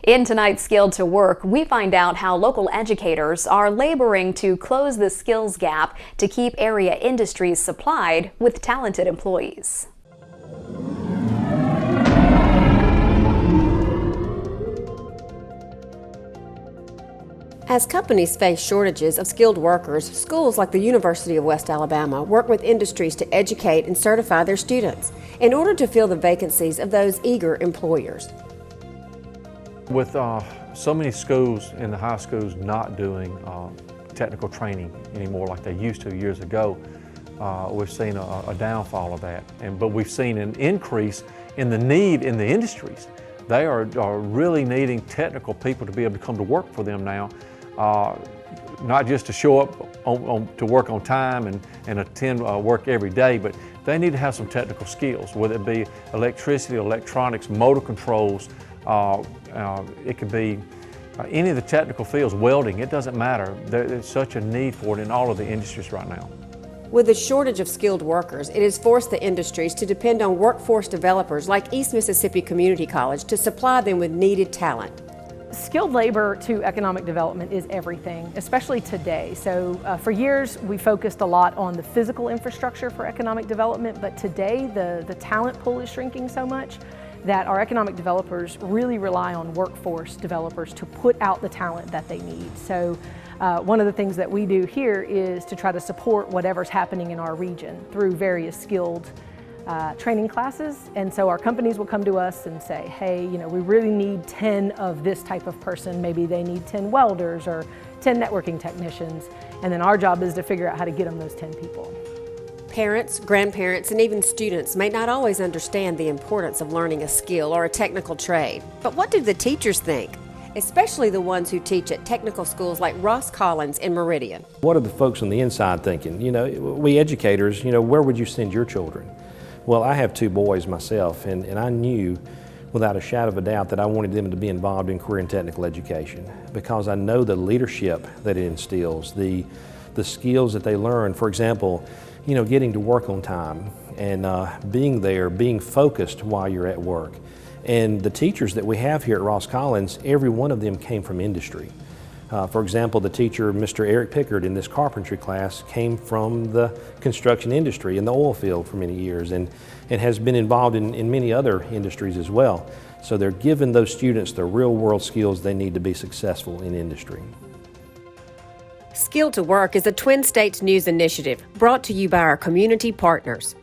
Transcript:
In tonight's Skilled to Work, we find out how local educators are laboring to close the skills gap to keep area industries supplied with talented employees. As companies face shortages of skilled workers, schools like the University of West Alabama work with industries to educate and certify their students in order to fill the vacancies of those eager employers. With so many schools in the high schools not doing technical training anymore like they used to years ago, we've seen a downfall of that. But we've seen an increase in the need in the industries. They are really needing technical people to be able to come to work for them now, not just to show up to work on time and attend work every day, but they need to have some technical skills, whether it be electricity, electronics, motor controls. It could be any of the technical fields, welding, it doesn't matter. There's such a need for it in all of the industries right now. With the shortage of skilled workers, it has forced the industries to depend on workforce developers like East Mississippi Community College to supply them with needed talent. Skilled labor to economic development is everything, especially today. So for years we focused a lot on the physical infrastructure for economic development, but today the talent pool is shrinking so much that our economic developers really rely on workforce developers to put out the talent that they need. So one of the things that we do here is to try to support whatever's happening in our region through various skilled training classes. And so our companies will come to us and say, hey, we really need 10 of this type of person. Maybe they need 10 welders or 10 networking technicians. And then our job is to figure out how to get them those 10 people. Parents, grandparents, and even students may not always understand the importance of learning a skill or a technical trade. But what do the teachers think? Especially the ones who teach at technical schools like Ross Collins in Meridian. What are the folks on the inside thinking? We educators, where would you send your children? Well, I have 2 boys myself, and I knew without a shadow of a doubt that I wanted them to be involved in career and technical education because I know the leadership that it instills, the skills that they learn. For example, getting to work on time and being there, being focused while you're at work. And the teachers that we have here at Ross Collins, every one of them came from industry. For example, the teacher, Mr. Eric Pickard, in this carpentry class came from the construction industry in the oil field for many years and has been involved in many other industries as well. So they're giving those students the real world skills they need to be successful in industry. Skilled to Work is a Twin States News initiative brought to you by our community partners.